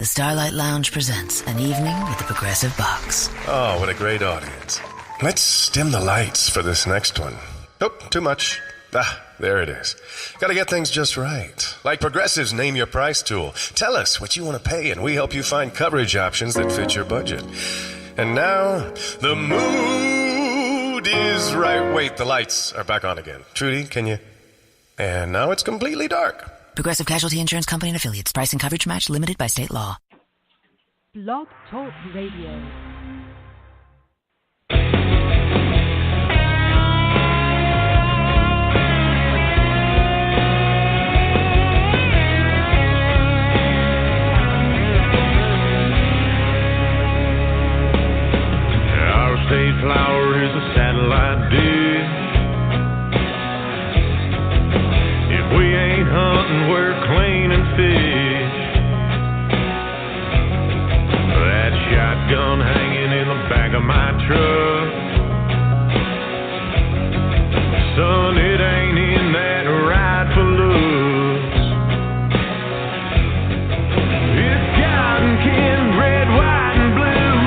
the Starlight Lounge presents An Evening with the Progressive Box. Oh, what a great audience. Let's dim the lights for this next one. Nope, too much. There it is. Gotta get things just right. Like Progressive's Name Your Price tool. Tell us what you want to pay, and we help you find coverage options that fit your budget. And now, the mood is right. Wait, the lights are back on again. Trudy, can you? And now it's completely dark. Progressive Casualty Insurance Company and Affiliates. Price and coverage match limited by state law. Blog Talk Radio. Our state flower is a satellite dish. If we ain't hunting, we're cleaning fish. That shotgun hanging in the back of my truck. Son, it ain't in that ride for looks. It's cotton candy, red, white, and blue.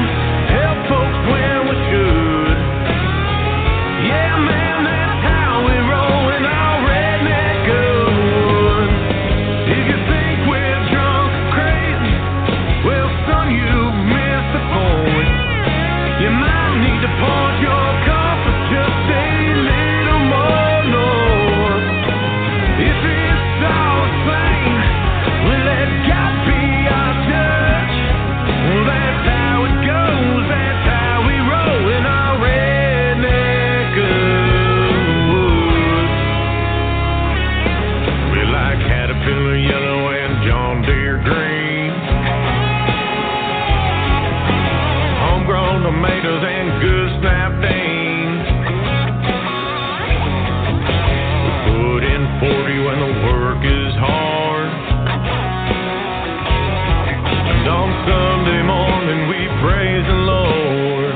Help folks when we should. Yeah, man, that's how we roll in our redneck good. If you think we're drunk or crazy, well, son, you missed the point. You might need to pause your compass just a little more north. If it's all the same, well, let God be our judge. Well, that's how it goes. That's how we roll in our redneck woods. We like Caterpillar yellow and John Deere green. Homegrown tomatoes and good snap beans. Put in 40 when the work is hard. And on Sunday morning we praise the Lord.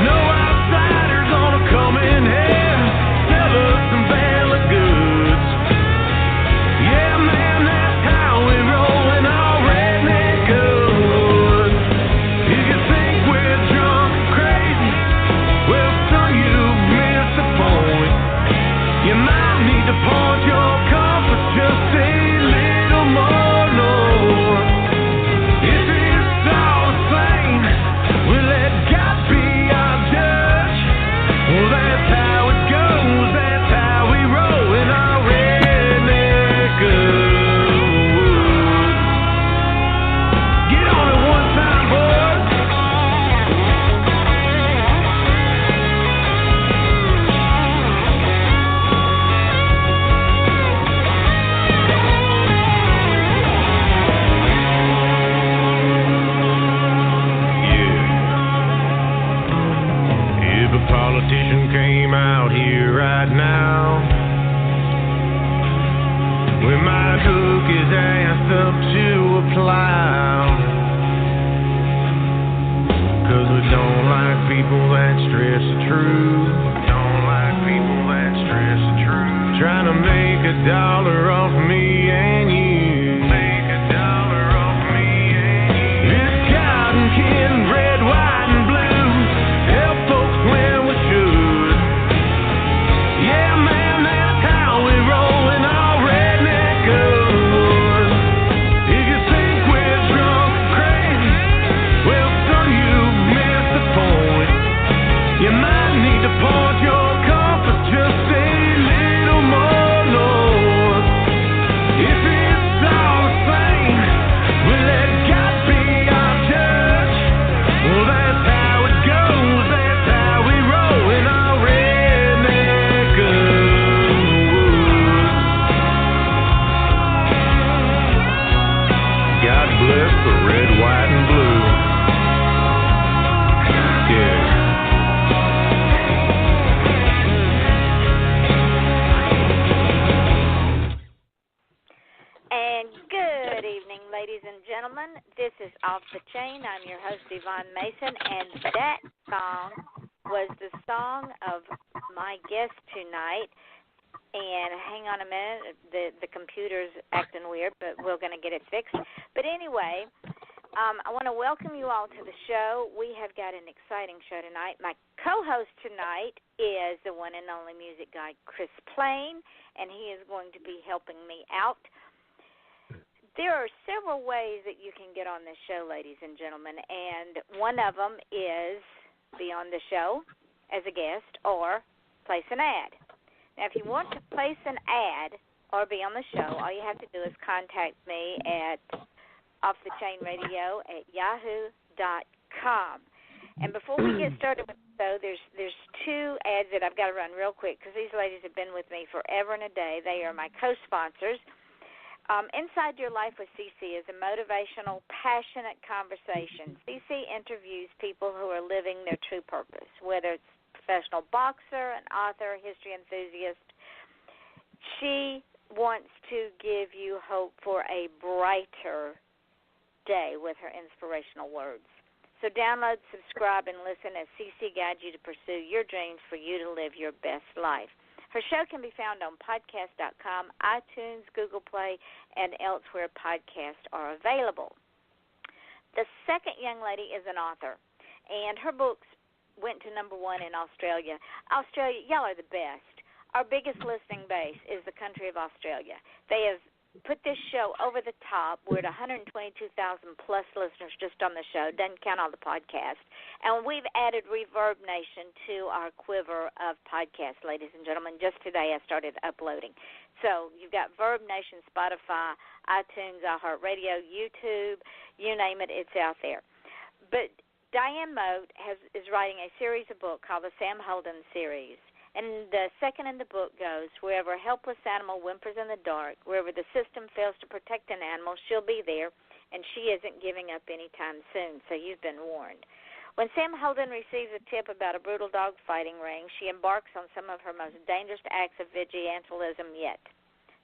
No outsider's gonna come in here, sell us some valid goods. Yeah, man, that's how we roll in our redneck good. If you think we're drunk or crazy, well, son, you missed the point. You might need to pause your compass just a little more north. If it's all the same, we'll let God be our judge. Well, that's how it goes. That's how we roll in our redneck woods. Get on it one time, boys. Yeah. If a politician came out here right now, we might hook his ass up to a plow. 'Cause we don't like people that stress the truth. Don't like people that stress the truth. Trying to make $1 off me and you. Make $1 off me and you. It's cotton candy, red, white, and blue. Help folks when we should. Yeah, man, that's how we roll in our redneck good. If you think we're drunk or crazy, well, son, you missed the point. You might need to pause your compass just a little more north. If it's all the same, we'll let God be our judge. Well, that's how it goes. That's how we roll in our redneck woods. God bless the red, white, and blue. Yeah. And good evening, ladies and gentlemen. This is Off the Chain. I'm your host, Yvonne Mason, and that song was the song of my guest tonight. And hang on a minute, the computer's acting weird, but we're going to get it fixed. But anyway, I want to welcome you all to the show. We have got an exciting show tonight. My co-host tonight is the one and only music guy, Chris Plain, and he is going to be helping me out. There are several ways that you can get on this show, ladies and gentlemen, and one of them is be on the show as a guest or place an ad. Now, if you want to place an ad or be on the show, all you have to do is contact me at offthechainradio@yahoo.com. And before we get started with the show, there's two ads that I've got to run real quick because these ladies have been with me forever and a day. They are my co-sponsors. Inside Your Life with CC is a motivational, passionate conversation. CC interviews people who are living their true purpose, whether it's professional boxer, an author, history enthusiast. She wants to give you hope for a brighter day with her inspirational words. So download, subscribe, and listen as CC guides you to pursue your dreams for you to live your best life. Her show can be found on podcast.com, iTunes, Google Play, and elsewhere podcasts are available. The second young lady is an author, and her books went to #1 in Australia. Australia, y'all are the best. Our biggest listening base is the country of Australia. They have put this show over the top. We're at 122,000-plus listeners just on the show. Doesn't count all the podcasts. And we've added Reverb Nation to our quiver of podcasts, ladies and gentlemen. Just today I started uploading. So you've got Verb Nation, Spotify, iTunes, iHeartRadio, YouTube, you name it, it's out there. But Diane Mote is writing a series of books called the Sam Holden series. And the second in the book goes, wherever a helpless animal whimpers in the dark, wherever the system fails to protect an animal, she'll be there, and she isn't giving up anytime soon, so you've been warned. When Sam Holden receives a tip about a brutal dog fighting ring, she embarks on some of her most dangerous acts of vigilantism yet.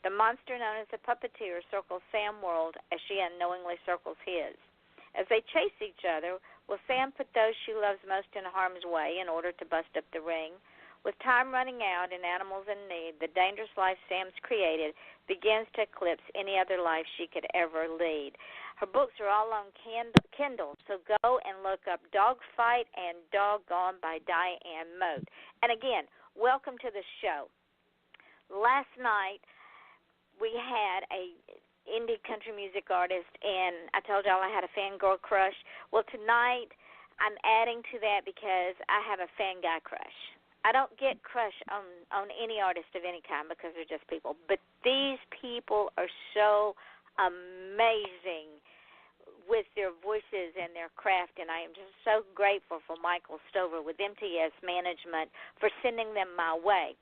The monster known as the puppeteer circles Sam's world as she unknowingly circles his. As they chase each other, will Sam put those she loves most in harm's way in order to bust up the ring? With time running out and animals in need, the dangerous life Sam's created begins to eclipse any other life she could ever lead. Her books are all on Kindle, so go and look up Dogfight and Doggone by Diane Mote. And again, welcome to the show. Last night we had a indie country music artist, and I told y'all I had a fangirl crush. Well, tonight I'm adding to that because I have a fan guy crush. I don't get crush on any artist of any kind because they're just people. But these people are so amazing with their voices and their craft, and I am just so grateful for Michael Stover with MTS Management for sending them my way.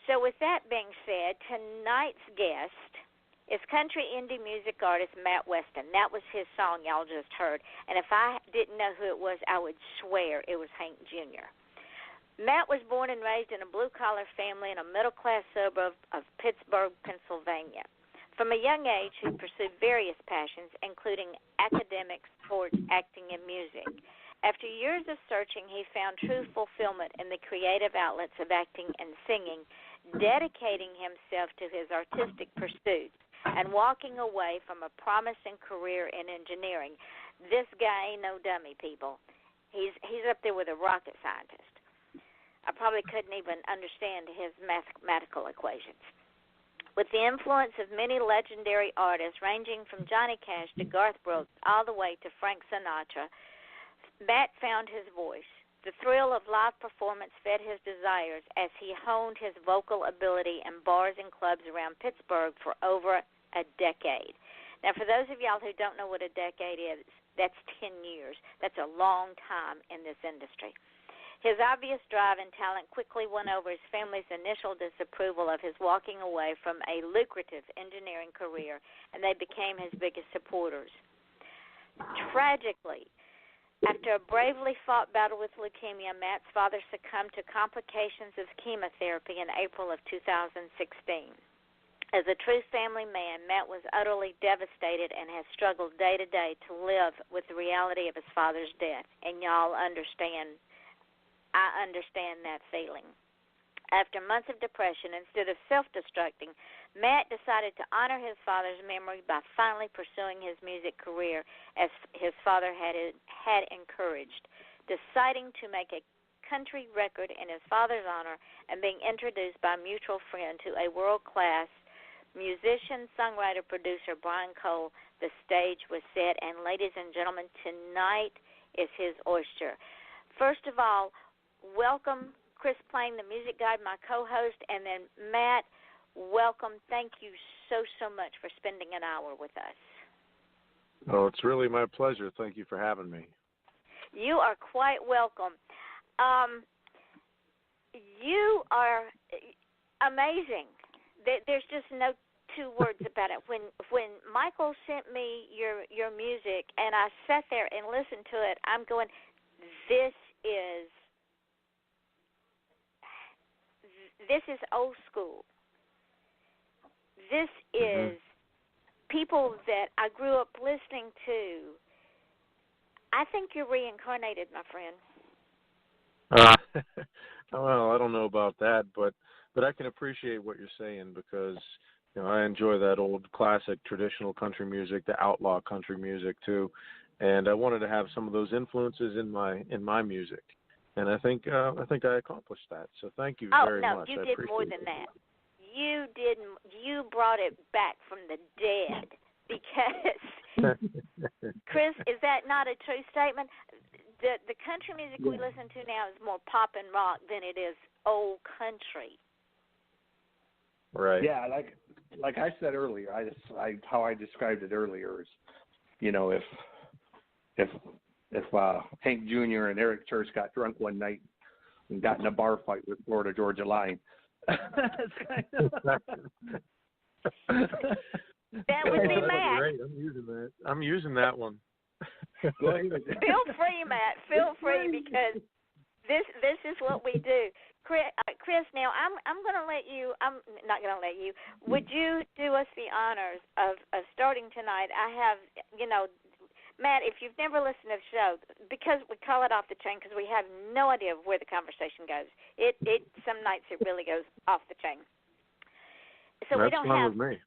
So with that being said, tonight's guest is country indie music artist Matt Westin. That was his song y'all just heard. And if I didn't know who it was, I would swear it was Hank Jr. Matt was born and raised in a blue-collar family in a middle-class suburb of Pittsburgh, Pennsylvania. From a young age, he pursued various passions, including academics, sports, acting, and music. After years of searching, he found true fulfillment in the creative outlets of acting and singing, dedicating himself to his artistic pursuits and walking away from a promising career in engineering. This guy ain't no dummy, people. He's up there with a rocket scientist. I probably couldn't even understand his mathematical equations. With the influence of many legendary artists, ranging from Johnny Cash to Garth Brooks, all the way to Frank Sinatra, Matt found his voice. The thrill of live performance fed his desires as he honed his vocal ability in bars and clubs around Pittsburgh for over a decade. Now, for those of y'all who don't know what a decade is, that's 10 years. That's a long time in this industry. His obvious drive and talent quickly won over his family's initial disapproval of his walking away from a lucrative engineering career, and they became his biggest supporters. Tragically, after a bravely fought battle with leukemia, Matt's father succumbed to complications of chemotherapy in April of 2016. As a true family man, Matt was utterly devastated and has struggled day to day to live with the reality of his father's death. And y'all understand, I understand that feeling. After months of depression, instead of self-destructing, Matt decided to honor his father's memory by finally pursuing his music career as his father had encouraged, deciding to make a country record in his father's honor and being introduced by a mutual friend to a world-class musician, songwriter, producer, Bryan Cole. The stage was set, and ladies and gentlemen, tonight is his oyster. First of all, welcome Chris Plain, the music guide, my co-host, and then Matt, welcome. Thank you so much for spending an hour with us. Oh, it's really my pleasure. Thank you for having me. You are quite welcome. You are amazing. There's just no two words about it. When Michael sent me your music and I sat there and listened to it, I'm going, this is old school. This is people that I grew up listening to. I think you're reincarnated, my friend. Well, I don't know about that, but I can appreciate what you're saying because I enjoy that old classic traditional country music, the outlaw country music too, and I wanted to have some of those influences in my music. And I think I accomplished that. So thank you very much. Oh, no, you did more than that. You brought it back from the dead because, Chris, is that not a true statement? The country music we listen to now is more pop and rock than it is old country. Right. Yeah, like I said earlier, how I described it earlier is, if Hank Jr. and Eric Church got drunk one night and got in a bar fight with Florida Georgia Line. That's kind of that would be Matt. Great. I'm using that one. Go ahead. Feel free, Matt. Feel free because this is what we do. Chris, now I'm going to let you. I'm not going to let you. Would you do us the honors of starting tonight? I have, Matt, if you've never listened to the show, because we call it Off the Chain because we have no idea where the conversation goes. It some nights it really goes off the chain. So that's we don't fine have. with me.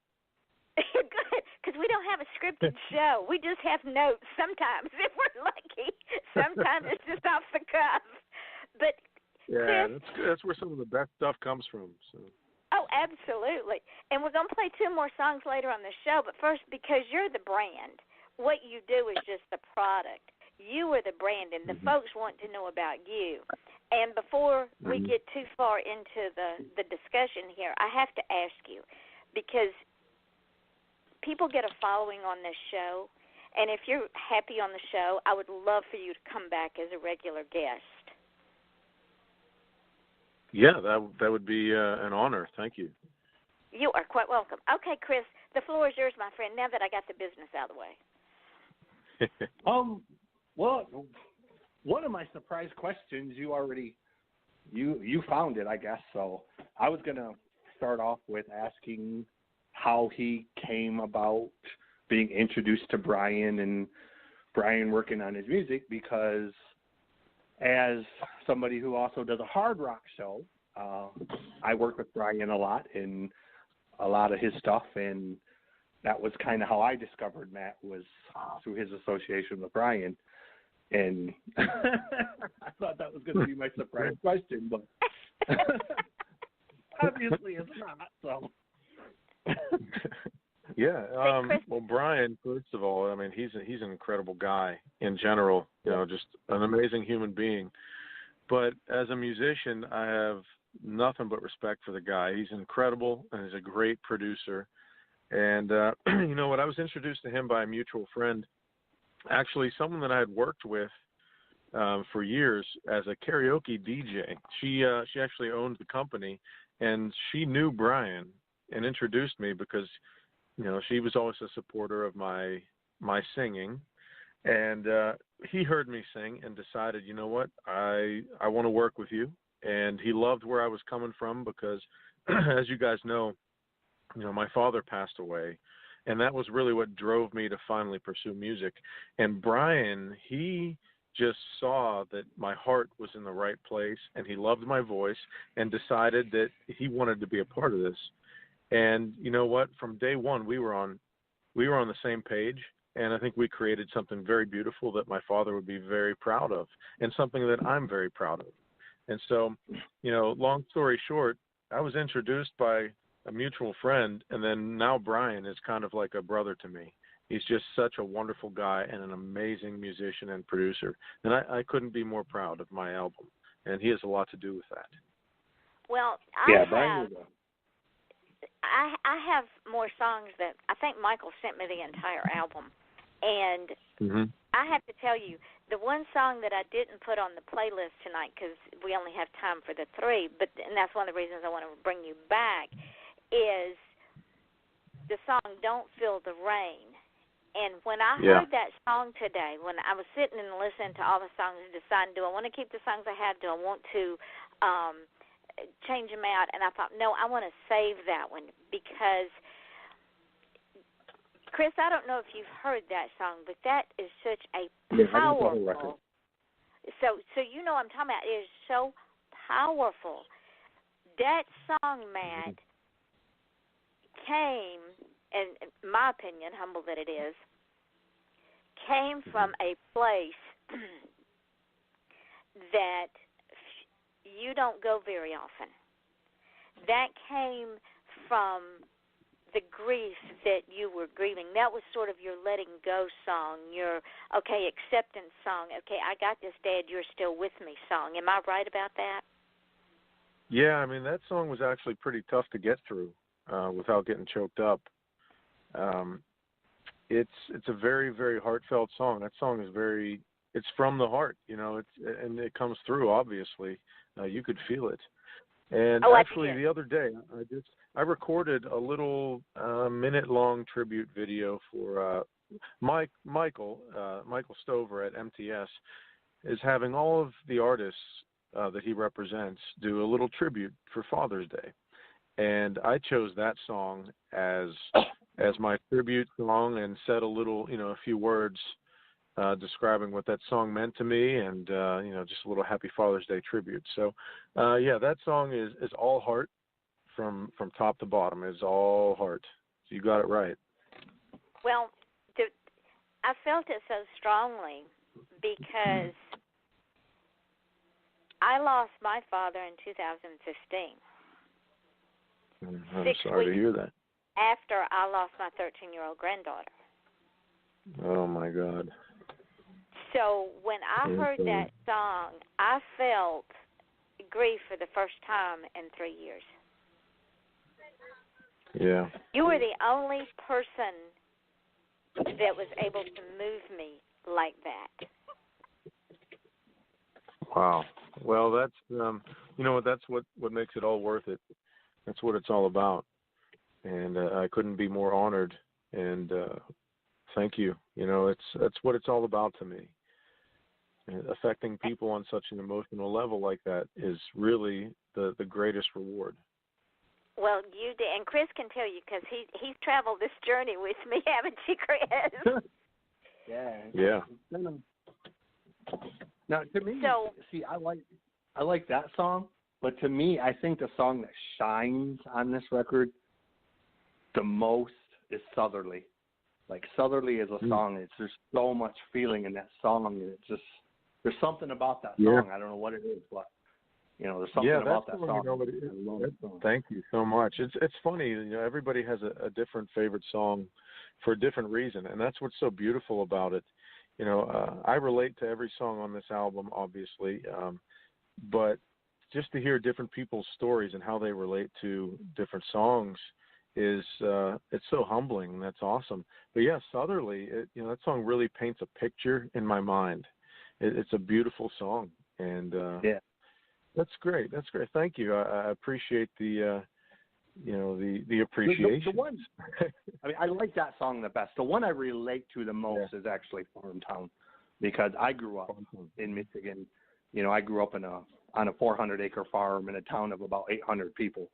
Good, because we don't have a scripted show. We just have notes sometimes if we're lucky. Sometimes it's just off the cuff. But yeah, Chris, that's where some of the best stuff comes from. So. Oh, absolutely. And we're going to play two more songs later on the show. But first, because you're the brand, what you do is just the product. You are the brand, and the folks want to know about you. And before we get too far into the discussion here, I have to ask you, because people get a following on this show, and if you're happy on the show, I would love for you to come back as a regular guest. Yeah, that would be an honor. Thank you. You are quite welcome. Okay, Chris, the floor is yours, my friend, now that I got the business out of the way. Well, one of my surprise questions, you found it, I guess. So I was going to start off with asking how he came about being introduced to Bryan and Bryan working on his music, because as somebody who also does a hard rock show, I work with Bryan a lot in a lot of his stuff, and that was kind of how I discovered Matt, was through his association with Bryan. And I thought that was going to be my surprise question, but obviously it's not. So. Yeah. Well, Bryan, first of all, I mean, he's an incredible guy in general. Just an amazing human being. But as a musician, I have nothing but respect for the guy. He's incredible, and he's a great producer. And you know what? I was introduced to him by a mutual friend, actually someone that I had worked with for years as a karaoke DJ. She actually owned the company, and she knew Bryan and introduced me because she was always a supporter of my singing, and he heard me sing and decided, you know what, I want to work with you. And he loved where I was coming from because, as you guys know, my father passed away, and that was really what drove me to finally pursue music. And Bryan, he just saw that my heart was in the right place, and he loved my voice and decided that he wanted to be a part of this. And you know what? From day one, we were on the same page, and I think we created something very beautiful that my father would be very proud of, and something that I'm very proud of. And so, long story short, I was introduced by a mutual friend, and then now Bryan is kind of like a brother to me. He's just such a wonderful guy and an amazing musician and producer. And I couldn't be more proud of my album. And he has a lot to do with that. Well, I have more songs that I think Michael sent me the entire album. And I have to tell you, the one song that I didn't put on the playlist tonight because we only have time for the three, and that's one of the reasons I want to bring you back, is the song Don't Feel the Rain. And when I heard that song today, when I was sitting and listening to all the songs and deciding, do I want to keep the songs I have? Do I want to change them out? And I thought, no, I want to save that one because, Chris, I don't know if you've heard that song, but that is such a powerful. So you know what I'm talking about. It is so powerful. That song, Matt, came, in my opinion, humble that it is, came from a place that you don't go very often. That came from the grief that you were grieving. That was sort of your letting go song, your, acceptance song. Okay, I got this, Dad, you're still with me song. Am I right about that? Yeah, I mean, that song was actually pretty tough to get through without getting choked up. It's a very, very heartfelt song. That song is it's from the heart, and it comes through, obviously. You could feel it. And actually the other day, I recorded a little minute-long tribute video for Michael Stover at MTS is having all of the artists that he represents do a little tribute for Father's Day. And I chose that song as my tribute song and said a few words describing what that song meant to me and, just a little Happy Father's Day tribute. So, that song is all heart from top to bottom. It's all heart. So you got it right. Well, I felt it so strongly because I lost my father in 2015. I'm sorry to hear that. After I lost my 13-year-old granddaughter. Oh, my God. So when I heard that song, I felt grief for the first time in 3 years. Yeah. You were the only person that was able to move me like that. Wow. Well, that's that's what makes it all worth it. That's what it's all about. And I couldn't be more honored. And thank you. That's what it's all about to me. And affecting people on such an emotional level like that is really the greatest reward. Well, you did, and Chris can tell you because he's traveled this journey with me, haven't you, Chris? Yeah. Now, to me, I like that song, but to me, I think the song that shines on this record the most is Southerly. Like, Southerly is a song. There's so much feeling in that song. It's just, there's something about that song. I don't know what it is, but there's something about that song. I love that song. Thank you so much. It's funny, everybody has a different favorite song for a different reason, and that's what's so beautiful about it. I relate to every song on this album, obviously, but just to hear different people's stories and how they relate to different songs is it's so humbling. That's awesome. But yeah, Southerly, that song really paints a picture in my mind. It's a beautiful song, and that's great. That's great. Thank you. I appreciate the appreciation. The one, I like that song the best. The one I relate to the most is actually Farmtown, because I grew up in Michigan. I grew up on a 400-acre farm in a town of about 800 people,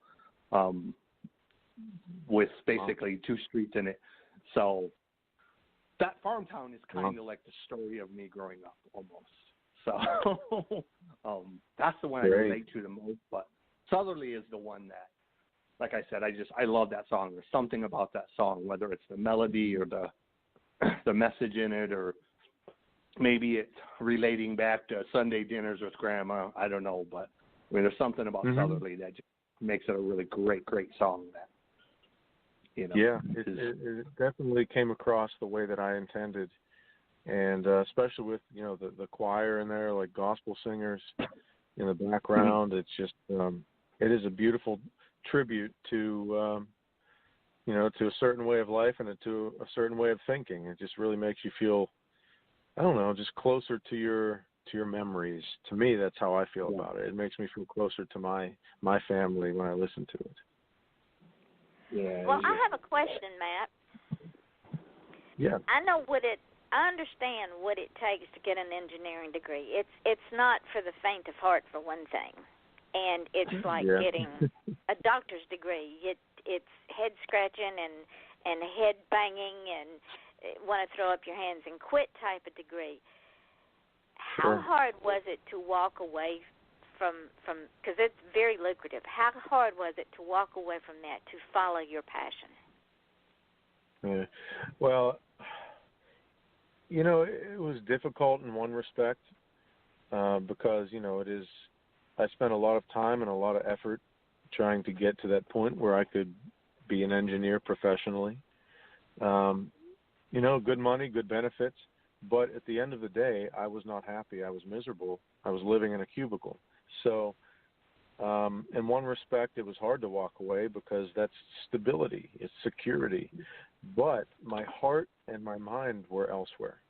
with basically 2 streets in it. So that Farmtown is kind of like the story of me growing up almost. So that's the one I relate to the most. But Southerly is the one that, like I said, I love that song. There's something about that song, whether it's the melody or the message in it, or maybe it's relating back to Sunday dinners with Grandma. I don't know, but I mean, there's something about Southerly that just makes it a really great song. That, you know, yeah, it definitely came across the way that I intended, and especially with the choir in there, like gospel singers in the background. It's just it is a beautiful tribute to to a certain way of life and to a certain way of thinking. It just really makes you feel, I don't know, just closer to your memories. To me, that's how I feel about it. It makes me feel closer to my family when I listen to it. Yeah. Well, I have a question, Matt. Yeah. I understand what it takes to get an engineering degree. It's not for the faint of heart, for one thing, and it's like getting a doctor's degree. It's head scratching and head banging and want to throw up your hands and quit type of degree. How hard was it to walk away from because it's very lucrative? How hard was it to walk away from that to follow your passion? Yeah. Well, it was difficult in one respect because it is. I spent a lot of time and a lot of effort trying to get to that point where I could be an engineer professionally. Good money, good benefits, but at the end of the day, I was not happy. I was miserable. I was living in a cubicle. So, in one respect, it was hard to walk away because that's stability, it's security. But my heart and my mind were elsewhere.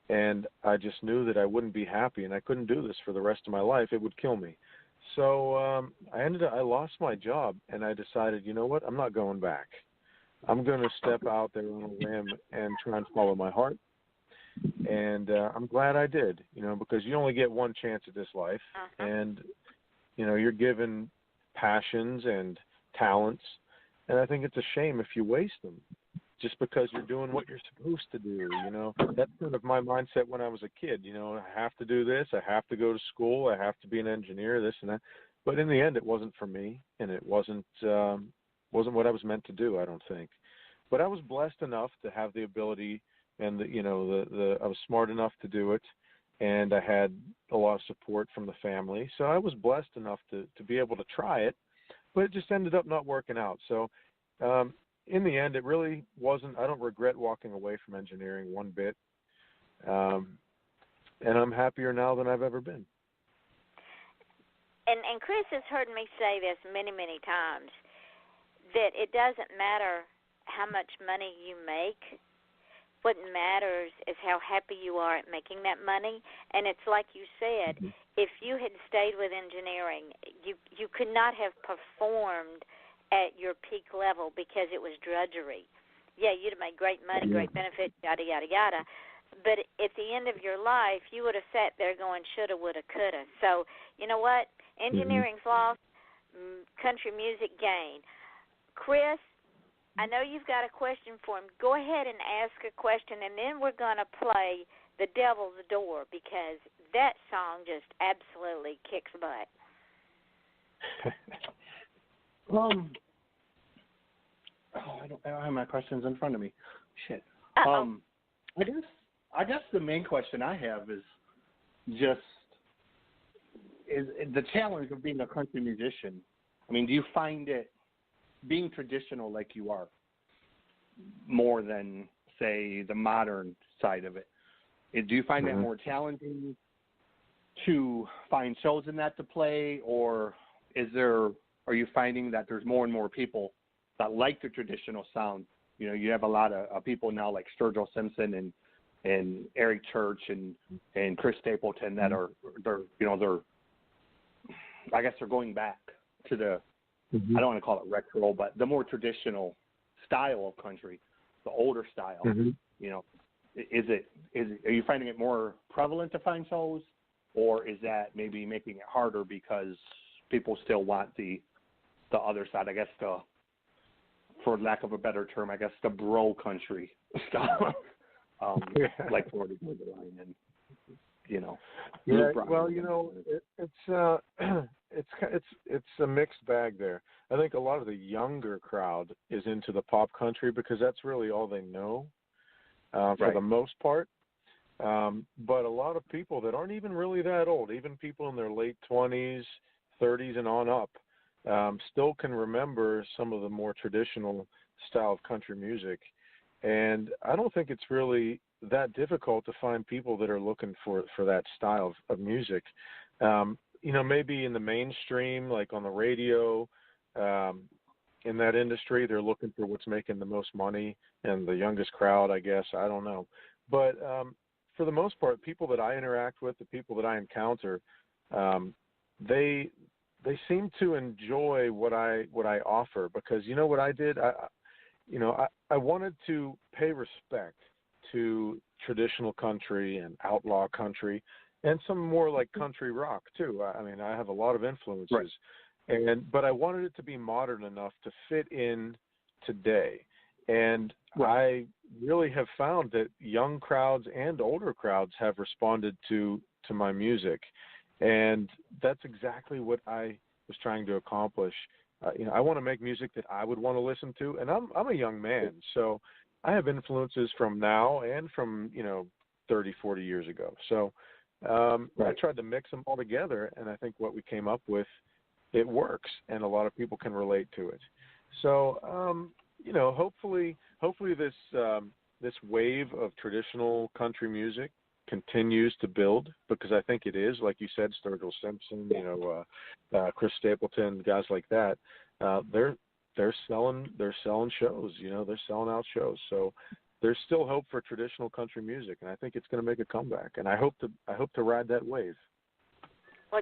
And I just knew that I wouldn't be happy, and I couldn't do this for the rest of my life. It would kill me. So I lost my job, and I decided, you know what, I'm not going back. I'm going to step out there on a limb and try and follow my heart. And I'm glad I did, because you only get one chance at this life. And, you're given passions and talents, and I think it's a shame if you waste them just because you're doing what you're supposed to do. That's kind of my mindset when I was a kid. I have to do this, I have to go to school, I have to be an engineer, this and that. But in the end, it wasn't for me, and it wasn't what I was meant to do, I don't think. But I was blessed enough to have the ability, and I was smart enough to do it, and I had a lot of support from the family. So I was blessed enough to be able to try it, but it just ended up not working out. So in the end, it really wasn't. I don't regret walking away from engineering one bit, and I'm happier now than I've ever been. And Chris has heard me say this many, many times, that it doesn't matter how much money you make. What matters is how happy you are at making that money. And it's like you said, if you had stayed with engineering, you could not have performed at your peak level because it was drudgery. Yeah, you'd have made great money, great benefits, yada, yada, yada. But at the end of your life, you would have sat there going, shoulda, woulda, coulda. So, you know what? Engineering's lost, country music gain. Chris, I know you've got a question for him. Go ahead and ask a question, and then we're going to play The Devil's Door because that song just absolutely kicks butt. I don't have my questions in front of me. Shit. Uh-oh. I guess the main question I have is just is the challenge of being a country musician. I mean, do you find it being traditional like you are more than, say, the modern side of it? Do you find that more challenging to find shows in that to play, or are you finding that there's more and more people that like the traditional sound? You have a lot of people now like Sturgill Simpson and Eric Church and Chris Stapleton that they're I guess they're going back to the I don't want to call it retro, but the more traditional style of country, the older style. Are you finding it more prevalent to find shows, or is that maybe making it harder because people still want the other side? I guess for lack of a better term, I guess the bro country style, like Florida Georgia Line. Yeah, well, it's a mixed bag there. I think a lot of the younger crowd is into the pop country because that's really all they know for the most part. But a lot of people that aren't even really that old, even people in their late 20s, 30s and on up, still can remember some of the more traditional style of country music. And I don't think it's really that difficult to find people that are looking for that style of music. Maybe in the mainstream, like on the radio, in that industry, they're looking for what's making the most money and the youngest crowd, I guess. I don't know. But for the most part, people that I interact with, the people that I encounter, they seem to enjoy what I offer because what I did? I wanted to pay respect to traditional country and outlaw country and some more like country rock too. I mean, I have a lot of influences, but I wanted it to be modern enough to fit in today. And I really have found that young crowds and older crowds have responded to my music. And that's exactly what I was trying to accomplish. I want to make music that I would want to listen to. And I'm a young man, so I have influences from now and from, 30, 40 years ago. So I tried to mix them all together, and I think what we came up with, it works, and a lot of people can relate to it. So, hopefully this wave of traditional country music continues to build, because I think it is, like you said, Sturgill Simpson, Chris Stapleton, guys like that. They're selling shows, they're selling out shows. So there's still hope for traditional country music, and I think it's going to make a comeback. And I hope to ride that wave. Well,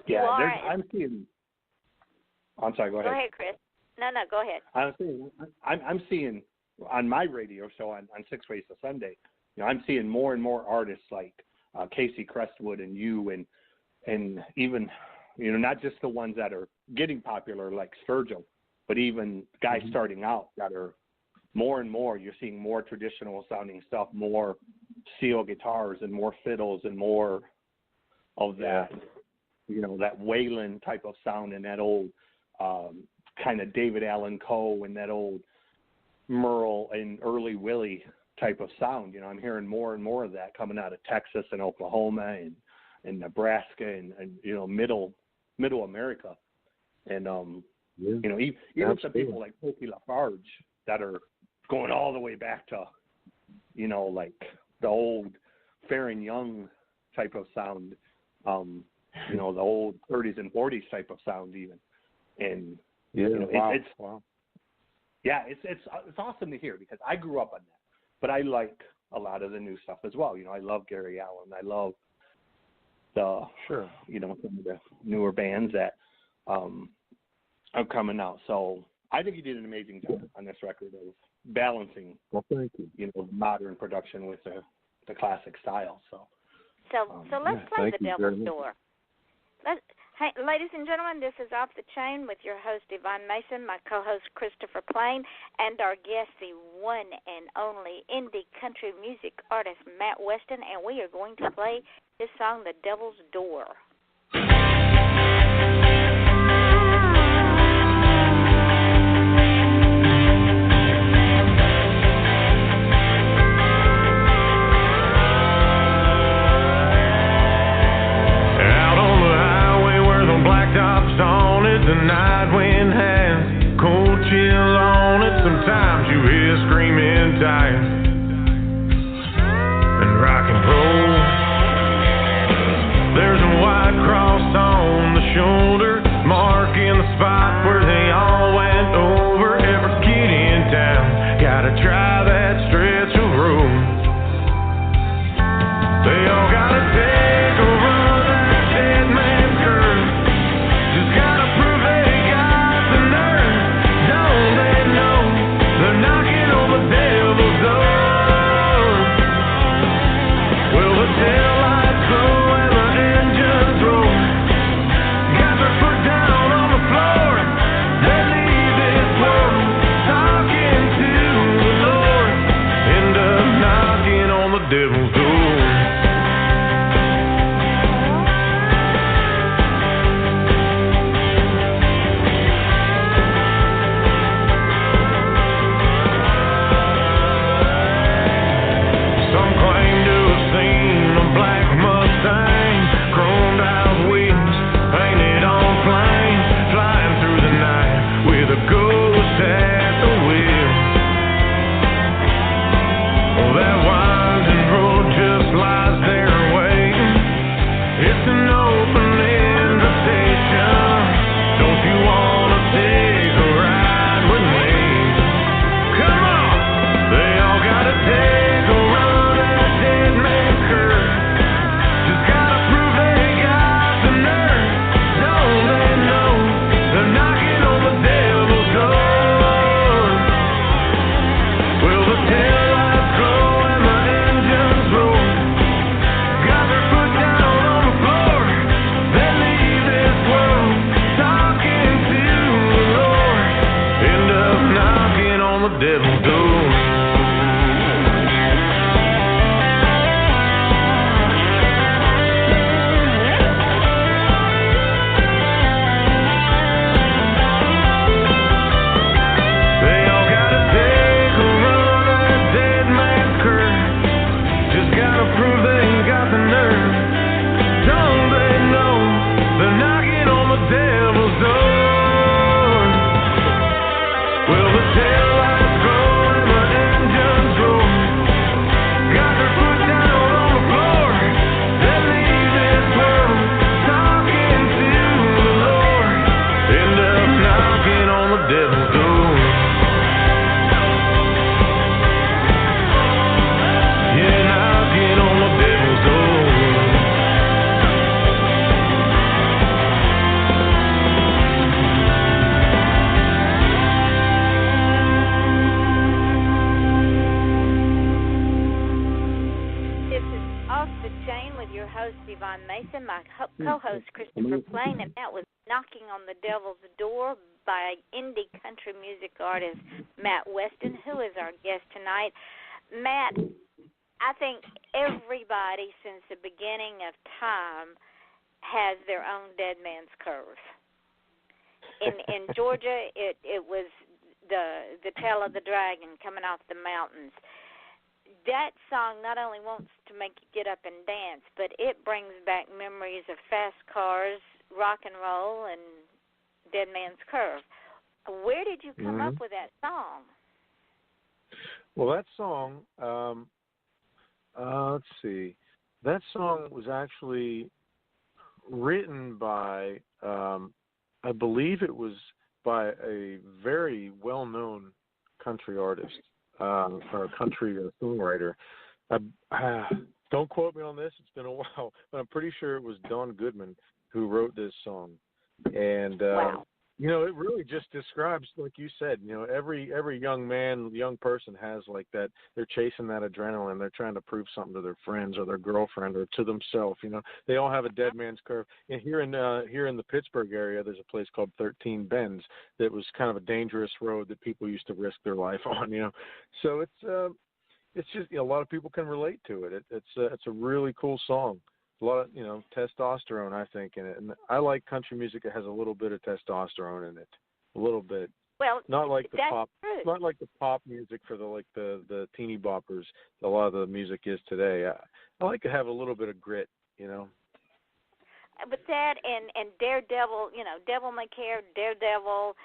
I'm sorry. Go ahead. Go ahead, Chris. No, go ahead. I'm seeing on my radio show on 6 Ways to Sunday. I'm seeing more and more artists like Casey Crestwood and you, and even not just the ones that are getting popular like Sturgill, but even guys starting out that are more and more. You're seeing more traditional sounding stuff, more steel guitars and more fiddles and more of that, that Waylon type of sound and that old kind of David Allan Coe and that old Merle and early Willie type of sound. I'm hearing more and more of that coming out of Texas and Oklahoma and Nebraska and middle America. And even some people like Pokey LaFarge that are going all the way back to like the old Fair and Young type of sound, the old 30s and 40s type of sound even. And it's awesome to hear because I grew up on that. But I like a lot of the new stuff as well. I love Gary Allan. I love some of the newer bands that are coming out. So I think you did an amazing job on this record of balancing, modern production with the classic style. So let's play the Devil's Door. Hey, ladies and gentlemen, this is Off the Chain with your host, Yvonne Mason, my co-host, Christopher Plain, and our guest, the one and only indie country music artist, Matt Westin, and we are going to play this song, The Devil's Door. The night wind has cold chill on it. Sometimes you hear screaming tires and rock and roll. There's a white cross on the shoulder, marking the spot where they all went over. Every kid in town gotta try that stretch of road. They all gotta take a run that dead man's curve. Just gotta devil's door. Off the Chain with your host, Yvonne Mason, my co-host, Christopher Plain, and that was Knocking on the Devil's Door by indie country music artist Matt Westin, who is our guest tonight. Matt, I think everybody since the beginning of time has their own dead man's curve. In Georgia, it was the tail of the dragon coming off the mountains. That song not only wants to make you get up and dance, but it brings back memories of fast cars, rock and roll, and Dead Man's Curve. Where did you come up with that song? Well, that song, let's see. That song was actually written by, I believe it was by a very well-known country artist. Or a country songwriter. Don't quote me on this. It's been a while, but I'm pretty sure it was Don Goodman who wrote this song. And wow. It really just describes, like you said, every young man, young person has like that. They're chasing that adrenaline. They're trying to prove something to their friends or their girlfriend or to themselves. They all have a dead man's curve. And here in the Pittsburgh area, there's a place called 13 Bends that was kind of a dangerous road that people used to risk their life on. So it's just a lot of people can relate to it. It's a really cool song. A lot of testosterone, I think, in it, and I like country music that has a little bit of testosterone in it, a little bit. Well, not like the pop, true. not like the pop music for the teeny boppers. A lot of the music is today. I like to have a little bit of grit, But that and Daredevil, Devil May Care, Daredevil.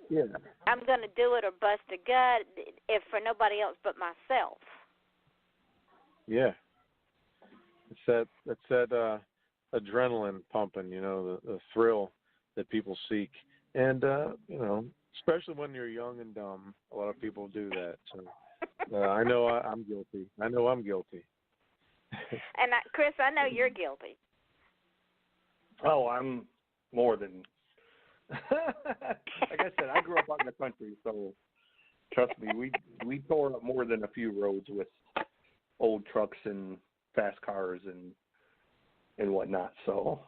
Yeah. I'm gonna do it or bust a gut, if for nobody else but myself. Yeah. It's that adrenaline pumping, the thrill that people seek. And, especially when you're young and dumb, a lot of people do that. So I know I'm guilty. And, Chris, I know you're guilty. Oh, I'm more than... Like I said, I grew up out in the country, so trust me, we tore up more than a few roads with old trucks and fast cars and whatnot. So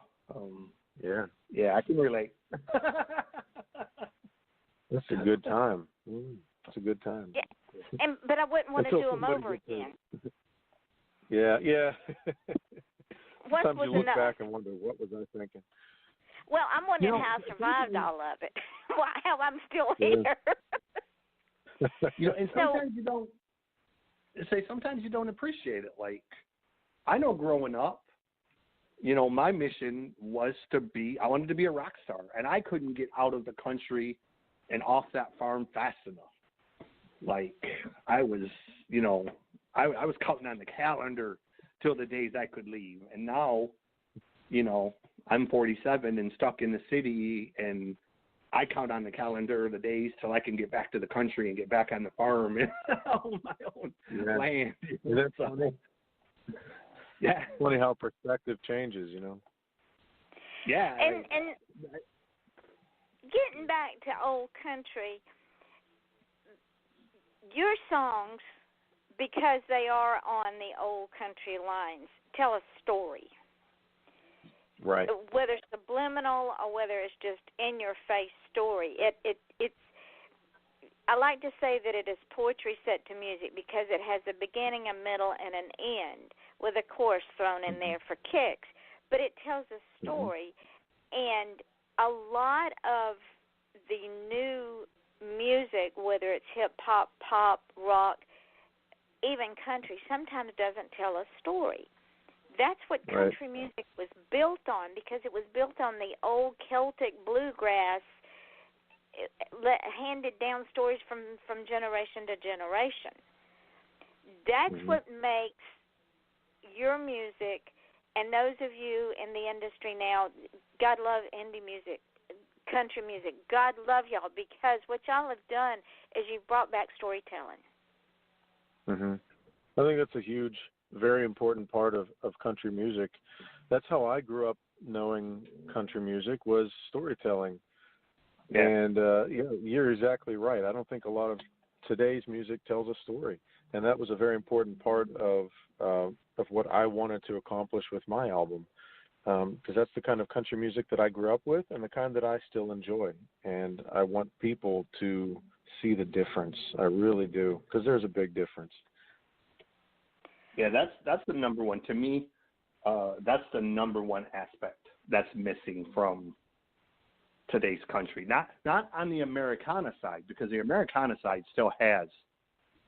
yeah, I can relate. That's a good time. It's a good time. Yeah, but I wouldn't want to do them over again. Yeah. What Sometimes was you look enough? back and wonder, what was I thinking? Well, I'm wondering how I survived all of it. How I'm still here. And sometimes you don't. Sometimes you don't appreciate it. Like, I know growing up, my mission was I wanted to be a rock star, and I couldn't get out of the country and off that farm fast enough. Like, I was, I was counting on the calendar till the days I could leave. And now, I'm 47 and stuck in the city, and I count on the calendar the days till I can get back to the country and get back on the farm and on my own land. Isn't that funny? Yeah. It's funny how perspective changes, Yeah. And getting back to old country, your songs, because they are on the old country lines, tell a story. Right. Whether it's subliminal or whether it's just in-your-face story. It's. I like to say that it is poetry set to music because it has a beginning, a middle, and an end with a chorus thrown in there for kicks. But it tells a story. And a lot of the new music, whether it's hip-hop, pop, rock, even country, sometimes doesn't tell a story. That's what country music was built on, because it was built on the old Celtic bluegrass, handed down stories from generation to generation. That's what makes your music, and those of you in the industry now, God love indie music, country music. God love y'all, because what y'all have done is you've brought back storytelling. I think that's a huge, very important part of country music. That's how I grew up knowing country music, was storytelling. Yeah. And you're exactly right. I don't think a lot of today's music tells a story, and that was a very important part of of what I wanted to accomplish with my album, because that's the kind of country music that I grew up with and the kind that I still enjoy. And I want people to see the difference. I really do, because there's a big difference. Yeah, that's the number one. To me, that's the number one aspect that's missing from today's country. Not on the Americana side, because the Americana side still has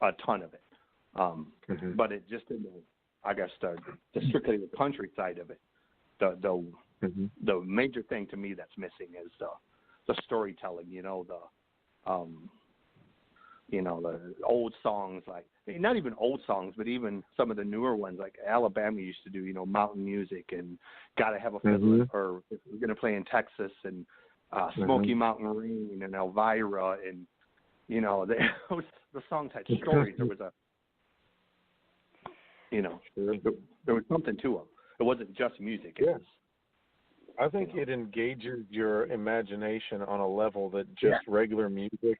a ton of it. But it just in the strictly the country side of it. The major thing to me that's missing is the storytelling. The old songs, like not even old songs, but even some of the newer ones, like Alabama used to do, mountain music and Gotta Have a Fiddler, or if we're going to play in Texas, and Smoky Mountain Rain and Elvira, and the songs had stories. There was there was something to them. It wasn't just music. I think it engages your imagination on a level that just regular music,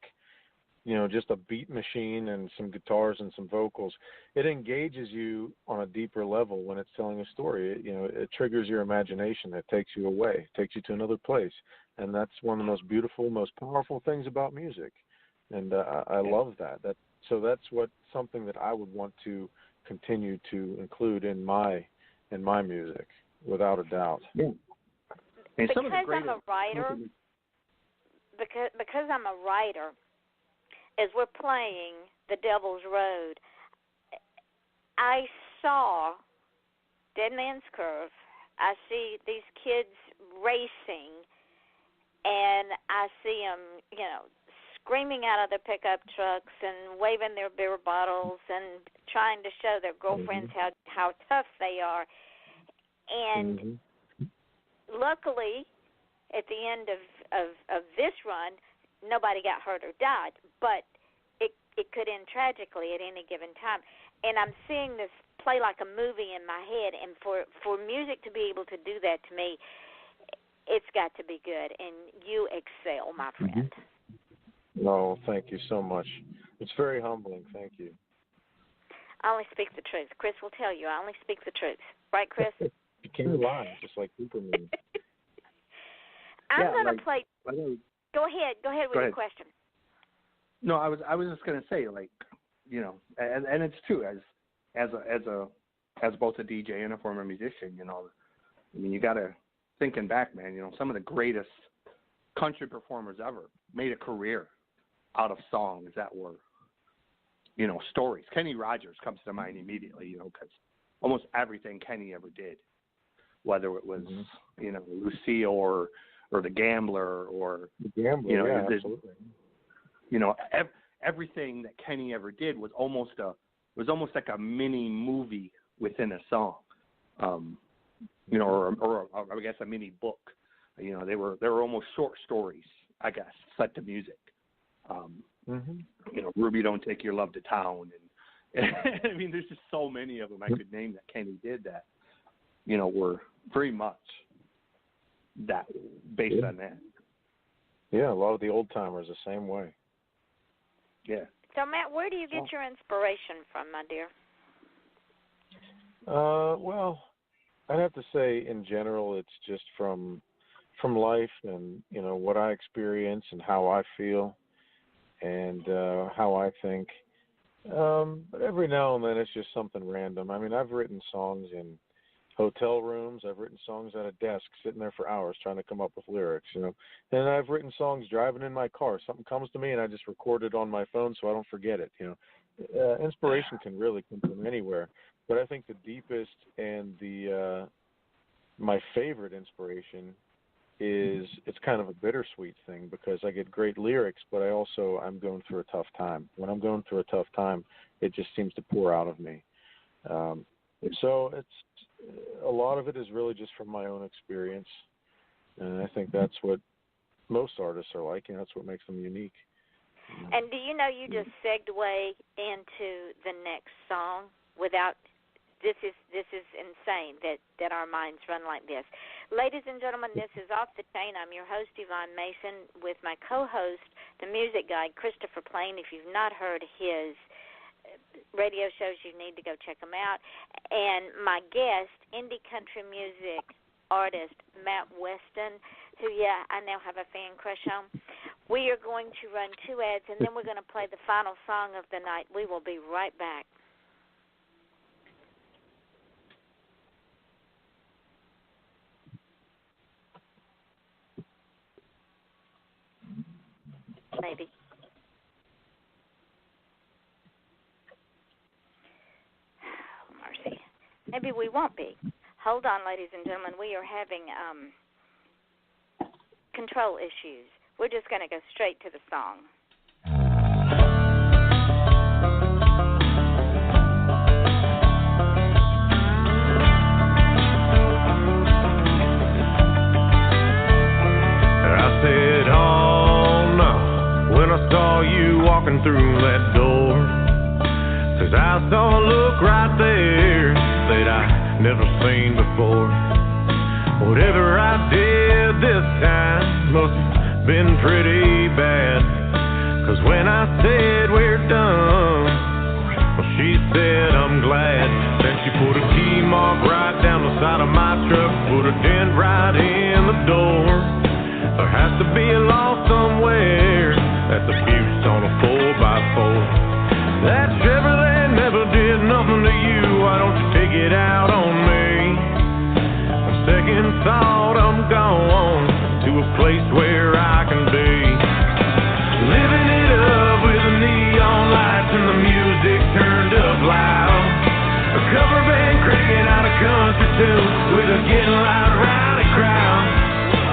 just a beat machine and some guitars and some vocals, it engages you on a deeper level when it's telling a story. It triggers your imagination. It takes you away, takes you to another place. And that's one of the most beautiful, most powerful things about music. And I love that. That's something that I would want to continue to include in my music, without a doubt. Yeah. Because I'm a writer, because I'm a writer, as we're playing The Devil's Road, I saw Dead Man's Curve. I see these kids racing, and I see them, screaming out of their pickup trucks and waving their beer bottles and trying to show their girlfriends how tough they are. And luckily, at the end of this run, nobody got hurt or died, but it could end tragically at any given time. And I'm seeing this play like a movie in my head, and for music to be able to do that to me, it's got to be good, and you excel, my friend. No, thank you so much. It's very humbling. Thank you. I only speak the truth. Chris will tell you I only speak the truth. Right, Chris? You can't lie, just like Superman. I'm going to play. Go ahead with your question. No, I was just going to say, and it's true, as both a DJ and a former musician, you got to, thinking back, man, some of the greatest country performers ever made a career out of songs that were, stories. Kenny Rogers comes to mind immediately, because almost everything Kenny ever did, whether it was, Lucille or The Gambler, or The Gambler, absolutely. Everything that Kenny ever did was almost like a mini movie within a song, or I guess a mini book. They were almost short stories, I guess, set to music. Ruby, Don't Take Your Love to Town, and I mean, there's just so many of them I could name that Kenny did that, were very much that based on that. Yeah, a lot of the old timers the same way. Yeah. So, Matt, where do you get your inspiration from, my dear? Well, I'd have to say, in general, it's just from life and, what I experience and how I feel and how I think. But every now and then it's just something random. I mean, I've written songs in hotel rooms. I've written songs at a desk, sitting there for hours trying to come up with lyrics, And I've written songs driving in my car. Something comes to me and I just record it on my phone so I don't forget it, Inspiration can really come from anywhere. But I think the deepest and my favorite inspiration is, it's kind of a bittersweet thing, because I get great lyrics, but I'm going through a tough time. When I'm going through a tough time, it just seems to pour out of me. So a lot of it is really just from my own experience, and I think that's what most artists are like, and that's what makes them unique. And do you know you just segued into the next song without? This is insane that our minds run like this. Ladies and gentlemen, this is Off the Chain. I'm your host, Yvonne Mason, with my co-host, the music guy, Christopher Plain. If you've not heard his radio shows, you need to go check them out. And my guest, indie country music artist Matt Westin, who, I now have a fan crush on. We are going to run 2 ads, and then we're going to play the final song of the night. We will be right back. Maybe. Oh, mercy. Maybe we won't be. Hold on, ladies and gentlemen. We are having control issues. We're just going to go straight to the song. I said, oh no, when I saw you walking through that door, 'cause I saw a look right there that I never seen before. Whatever I did this time must have been pretty bad, 'cause when I said we're done, well, she said I'm glad. Then she put a key mark right down the side of my truck, put a dent right in the door. There has to be a law somewhere that's abuse on a 4x4. That Chevrolet never did nothing to you. Why don't you take it out on me? On second thought, I'm gone to a place where I can be. Living it up with the neon lights and the music turned up loud. A cover band cranking out a country tune with a getting loud rowdy crowd.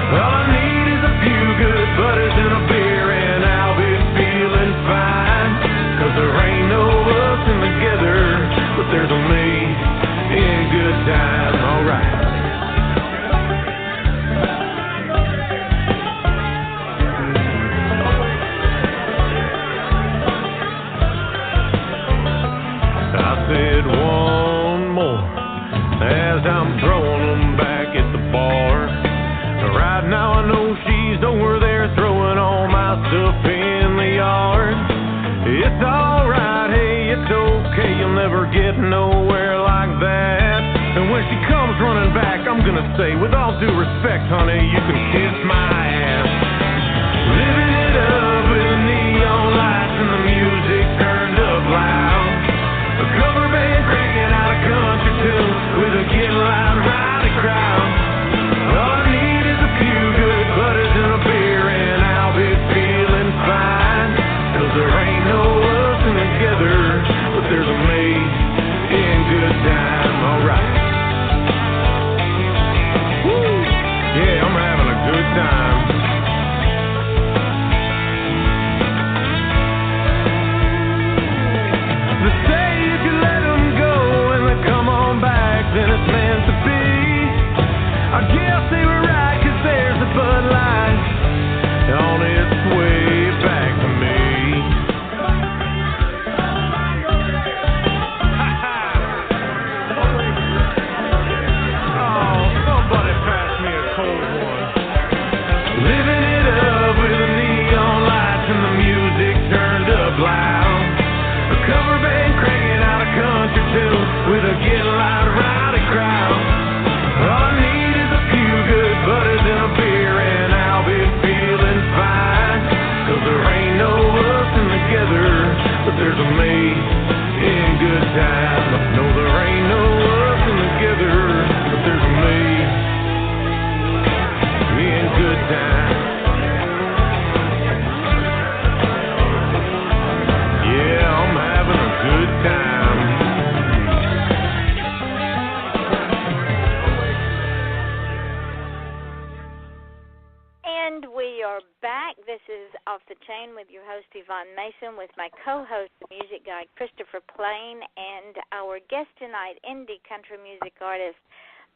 All I need is a few good buddies and a beer and I'll be feeling fine. 'Cause there ain't no us in together, but there's a me in good time, alright. I said one more as I'm throwing them back at the bar. Right now I know she's over there throwing all my stuff in the yard. It's alright, hey, it's okay, you'll never get nowhere like that. And when she comes running back, I'm gonna say, with all due respect, honey, you can kiss my ass. Living it up with the neon lights and the music turned up loud. A cover band cranking out a country tune with a getting loud, rowdy crowd. All I need is a few good buddies and a beer and I'll be feeling fine. 'Cause there ain't no us in together, but there's a me in good time, alright. Woo! Yeah, I'm having a good time. They say if you let them go and they come on back, then it's meant to be. I guess they were right, 'cause there's a Bud Light on its way back to me. Oh, somebody pass me a cold one. Living it up with the neon lights and the music turned up loud. A cover band cranking out a country tune with a getting loud, rowdy crowd. All I need is a few good buddies and a beer and I'll be feeling fine. 'Cause there ain't no us in together, but there's a me in good time. No, there ain't no us in together, but there's a me in good time. Yeah, I'm having a good time. And we are back. This is Off the Chain with your host, Yvonne Mason, with my co-host, the music guy, Christopher Plain, and our guest tonight, indie country music artist,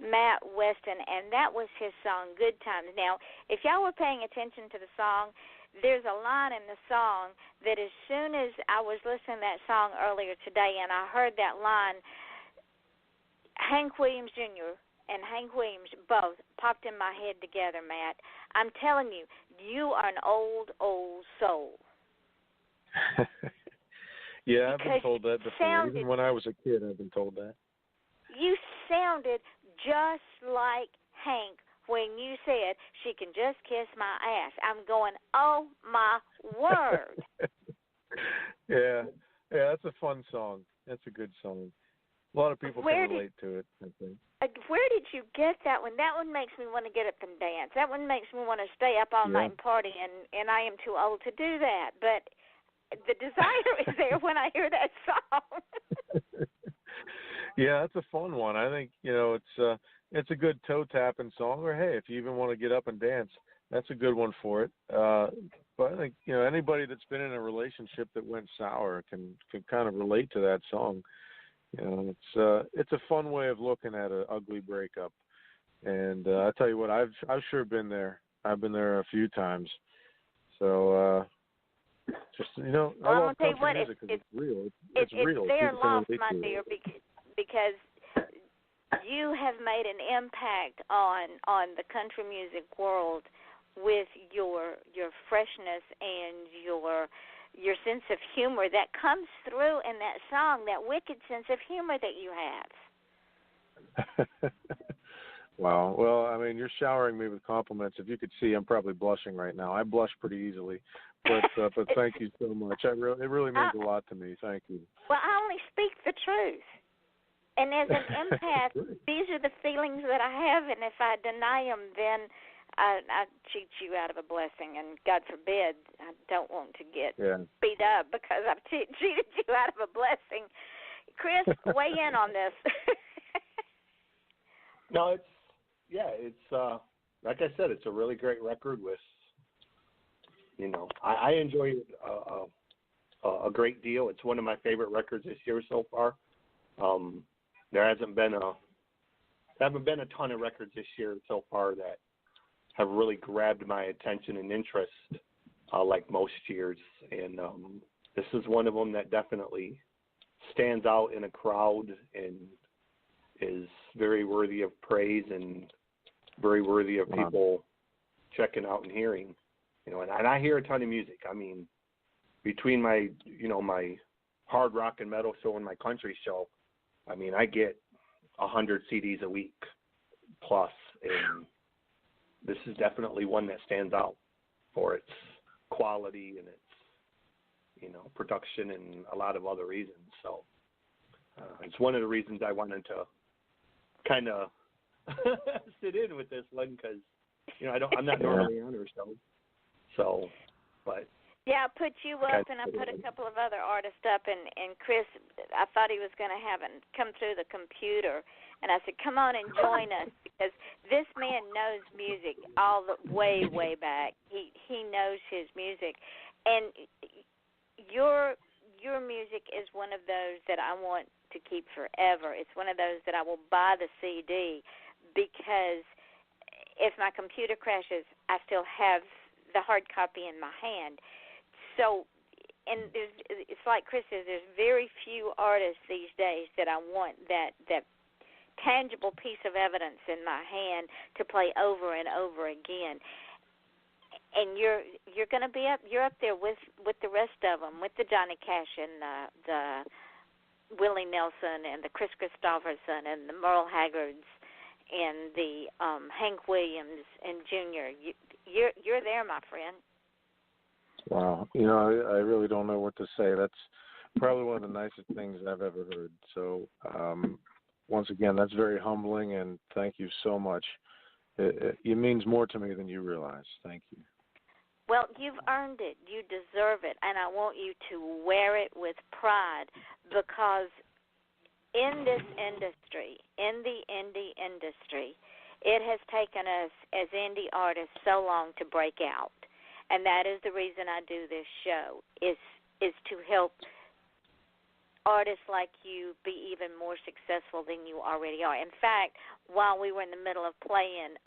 Matt Westin, and that was his song, Good Times. Now, if y'all were paying attention to the song, there's a line in the song that as soon as I was listening to that song earlier today and I heard that line, Hank Williams Jr. and Hank Williams both popped in my head together, Matt. I'm telling you, you are an old, old soul. Yeah, I've been told that before. Even when I was a kid, I've been told that. You sounded just like Hank when you said, "She can just kiss my ass." I'm going, oh, my word. Yeah, that's a fun song. That's a good song. A lot of people can relate to it, I think. Where did you get that one? That one makes me want to get up and dance. That one makes me want to stay up all night and party, and I am too old to do that. But the desire is there when I hear that song. Yeah, that's a fun one. I think, it's a good toe-tapping song. Or, hey, if you even want to get up and dance, that's a good one for it. But I think, anybody that's been in a relationship that went sour can kind of relate to that song. It's a fun way of looking at an ugly breakup, and I tell you what, I've sure been there. I've been there a few times. So well, I love tell you what, music because it's real. It's real. their loss, my dear, because you have made an impact on the country music world with your freshness and your sense of humor that comes through in that song, that wicked sense of humor that you have. Wow. Well, I mean, you're showering me with compliments. If you could see, I'm probably blushing right now. I blush pretty easily. But thank you so much. It really means a lot to me. Thank you. Well, I only speak the truth. And as an empath, these are the feelings that I have, and if I deny them, then I cheat you out of a blessing, and God forbid, I don't want to get beat up because I've cheated you out of a blessing. Chris, weigh in on this. No, it's like I said, it's a really great record with, I enjoy it a great deal. It's one of my favorite records this year so far. There haven't been a ton of records this year so far that have really grabbed my attention and interest like most years, and this is one of them that definitely stands out in a crowd and is very worthy of praise and very worthy of people checking out and hearing. And I hear a ton of music. I mean, between my my hard rock and metal show and my country show, I mean, I get 100 CDs a week plus, and this is definitely one that stands out for its quality and its, production and a lot of other reasons. So it's one of the reasons I wanted to kind of sit in with this one because, I'm not normally on her show. So, but. Yeah, I put you up, and I put a couple of other artists up, and Chris, I thought he was going to have it come through the computer, and I said, come on and join us, because this man knows music all the way back. He knows his music, and your music is one of those that I want to keep forever. It's one of those that I will buy the CD, because if my computer crashes, I still have the hard copy in my hand. So, and it's like Chris says, there's very few artists these days that I want that tangible piece of evidence in my hand to play over and over again. And you're going to be up. You're up there with the rest of them, with the Johnny Cash and the Willie Nelson and the Chris Christopherson and the Merle Haggards and the Hank Williams and Jr. You're there, my friend. Wow. I really don't know what to say. That's probably one of the nicest things I've ever heard. So, once again, that's very humbling, and thank you so much. It means more to me than you realize. Thank you. Well, you've earned it. You deserve it, and I want you to wear it with pride, because in this industry, in the indie industry, it has taken us as indie artists so long to break out. And that is the reason I do this show, is to help artists like you be even more successful than you already are. In fact, while we were in the middle of playing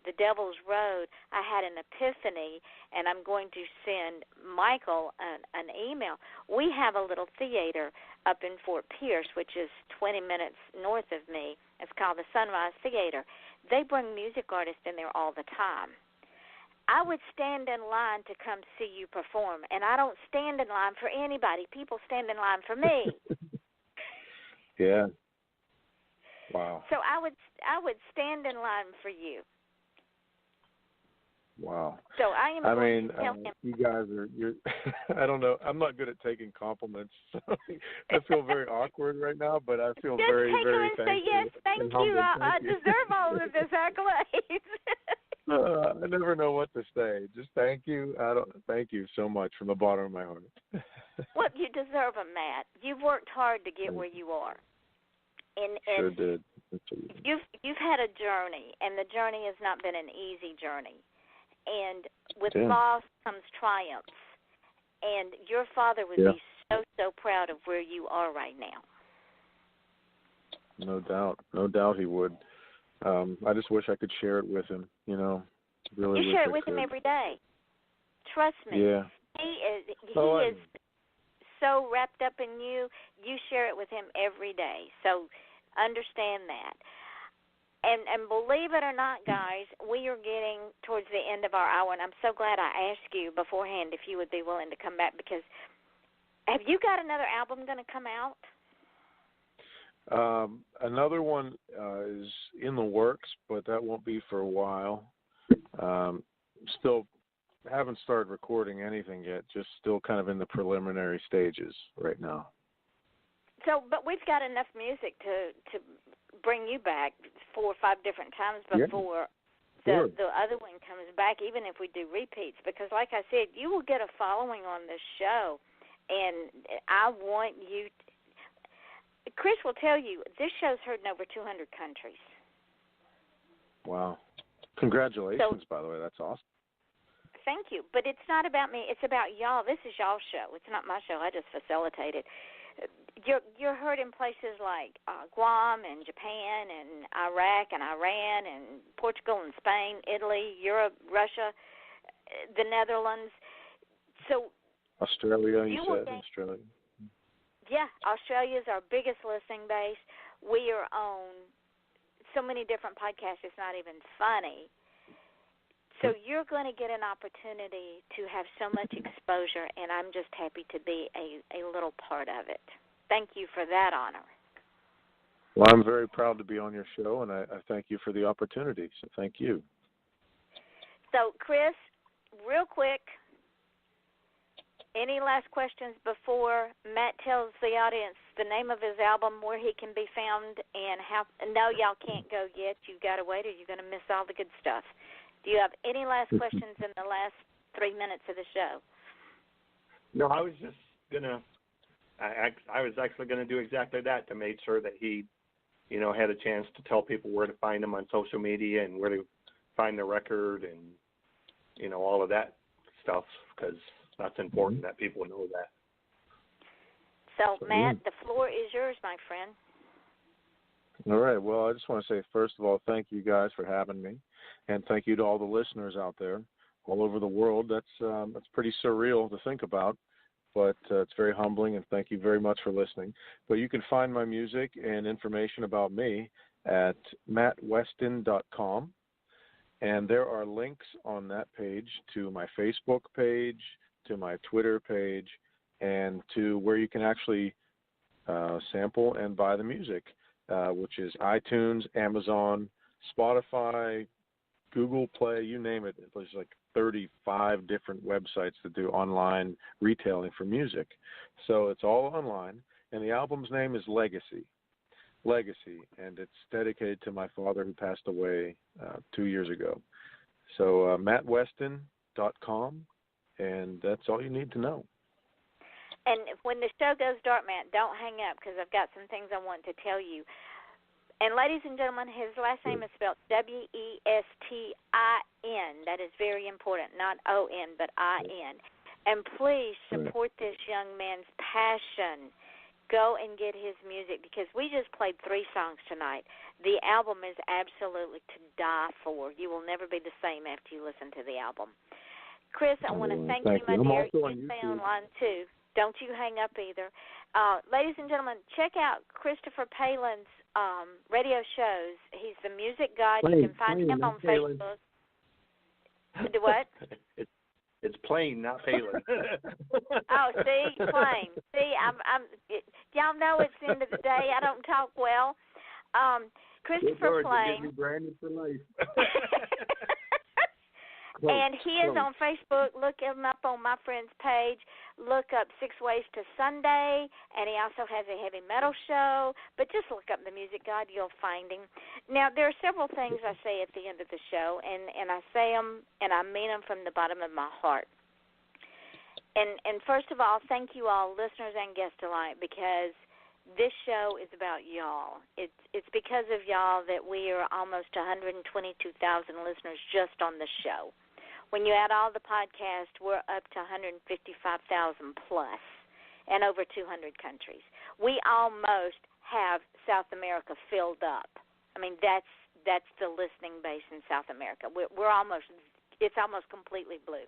The Devil's Road, I had an epiphany, and I'm going to send Michael an email. We have a little theater up in Fort Pierce, which is 20 minutes north of me. It's called the Sunrise Theater. They bring music artists in there all the time. I would stand in line to come see you perform, and I don't stand in line for anybody. People stand in line for me. Yeah. Wow. So I would stand in line for you. Wow. So I am going to tell him. You guys you're I don't know. I'm not good at taking compliments. So I feel very awkward right now, but I feel Just very, take very them and thankful. say, yes, thank you. I deserve all of this accolades. I never know what to say. Just thank you. Thank you so much from the bottom of my heart. Well, you deserve them, Matt. You've worked hard to get where you are. And sure did. You've had a journey, and the journey has not been an easy journey. And with Yeah. loss comes triumphs. And your father would be so proud of where you are right now. No doubt he would. I just wish I could share it with him. Really. You share it with him every day. Trust me. Yeah. He is so wrapped up in you. You share it with him every day. So understand that. And believe it or not, guys, we are getting towards the end of our hour, and I'm so glad I asked you beforehand if you would be willing to come back, because have you got another album going to come out? Another one is in the works, but that won't be for a while. Still haven't started recording anything yet, just still kind of in the preliminary stages right now. So, but we've got enough music to bring you back 4 or 5 different times before the other one comes back, even if we do repeats, because like I said, you will get a following on this show, and I want you Chris will tell you, this show's heard in over 200 countries. Wow. Congratulations, by the way. That's awesome. Thank you. But it's not about me. It's about y'all. This is y'all's show. It's not my show. I just facilitate it. You're heard in places like Guam and Japan and Iraq and Iran and Portugal and Spain, Italy, Europe, Russia, the Netherlands. So Australia, you said. Australia. Yeah, Australia is our biggest listening base. We are on so many different podcasts, it's not even funny. So you're going to get an opportunity to have so much exposure, and I'm just happy to be a little part of it. Thank you for that honor. Well, I'm very proud to be on your show, and I thank you for the opportunity, so thank you. So, Chris, real quick, any last questions before Matt tells the audience the name of his album, where he can be found, and how? No, y'all can't go yet. You've got to wait, or you're going to miss all the good stuff. Do you have any last questions in the last 3 minutes of the show? No, I was just gonna. I was actually going to do exactly that, to make sure that he, had a chance to tell people where to find him on social media and where to find the record and, all of that stuff, because that's important that people know that. So, Matt, the floor is yours, my friend. All right. Well, I just want to say, first of all, thank you guys for having me, and thank you to all the listeners out there all over the world. That's pretty surreal to think about, but it's very humbling, and thank you very much for listening. But you can find my music and information about me at mattwestin.com, and there are links on that page to my Facebook page, to my Twitter page, and to where you can actually sample and buy the music, which is iTunes, Amazon, Spotify, Google Play, you name it. There's like 35 different websites that do online retailing for music. So it's all online, and the album's name is Legacy, and it's dedicated to my father who passed away 2 years ago. So mattwestin.com, and that's all you need to know. And when the show goes dark, Matt, don't hang up, because I've got some things I want to tell you. And ladies and gentlemen, his last name is spelled Westin. That is very important, not O-N, but I-N. And please support this young man's passion. Go and get his music, because we just played 3 songs tonight. The album is absolutely to die for. You will never be the same after you listen to the album. Chris, I want to thank you, my dear. You can stay online, too. Don't you hang up either. Ladies and gentlemen, check out Christopher Palin's radio shows. He's the music guy. You can find him on Facebook. Do what? It's plain, not Palin. Oh, see, plain. See, y'all know it's the end of the day. I don't talk well. Christopher Plain. Brandon for life. And he is on Facebook. Look him up on my friend's page. Look up 6 Ways to Sunday, and he also has a heavy metal show. But just look up the Music God, you'll find him. Now, there are several things I say at the end of the show, and I say them, and I mean them from the bottom of my heart. And first of all, thank you all, listeners and guests alike, because this show is about y'all. It's because of y'all that we are almost 122,000 listeners just on the show. When you add all the podcasts, we're up to 155,000 plus and over 200 countries. We almost have South America filled up. I mean, that's the listening base in South America. It's almost completely blue.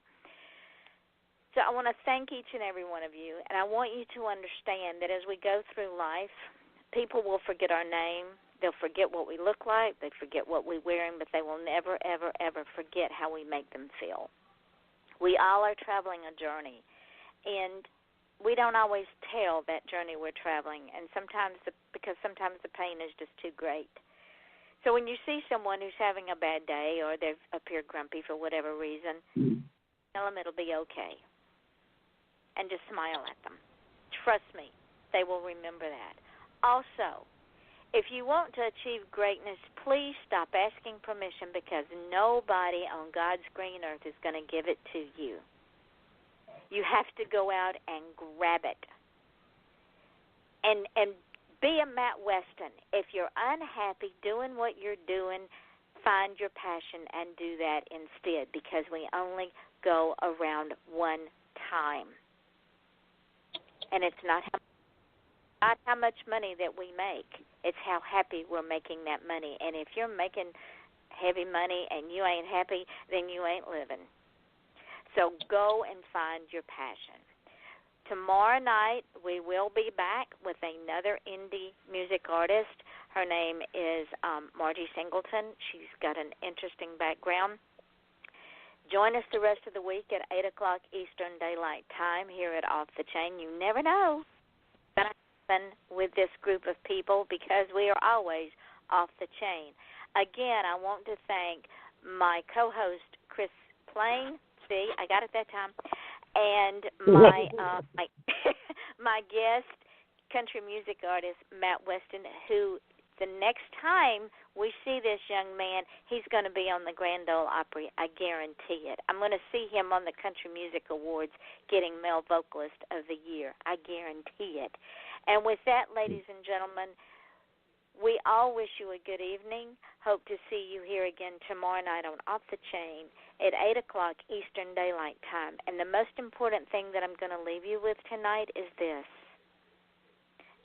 So I want to thank each and every one of you, and I want you to understand that as we go through life, people will forget our name. They'll forget what we look like. They forget what we're wearing, but they will never, ever, ever forget how we make them feel. We all are traveling a journey, and we don't always tell that journey we're traveling, and because sometimes the pain is just too great. So when you see someone who's having a bad day or they appear grumpy for whatever reason, tell them it'll be okay, and just smile at them. Trust me, they will remember that. Also, if you want to achieve greatness, please stop asking permission, because nobody on God's green earth is going to give it to you. You have to go out and grab it. And be a Matt Westin. If you're unhappy doing what you're doing, find your passion and do that instead, because we only go around one time. And it's not how much money that we make. It's how happy we're making that money. And if you're making heavy money and you ain't happy, then you ain't living. So go and find your passion. Tomorrow night we will be back with another indie music artist. Her name is Margie Singleton. She's got an interesting background. Join us the rest of the week at 8 o'clock Eastern Daylight Time here at Off the Chain. You never know what's going to happen with this group of people, because we are always off the chain. Again, I want to thank my co-host, Chris Plain. See, I got it that time. And my my guest, country music artist, Matt Westin, who the next time we see this young man, he's going to be on the Grand Ole Opry. I guarantee it. I'm going to see him on the Country Music Awards getting Male Vocalist of the Year. I guarantee it. And with that, ladies and gentlemen, we all wish you a good evening. Hope to see you here again tomorrow night on Off the Chain at 8 o'clock Eastern Daylight Time. And the most important thing that I'm going to leave you with tonight is this.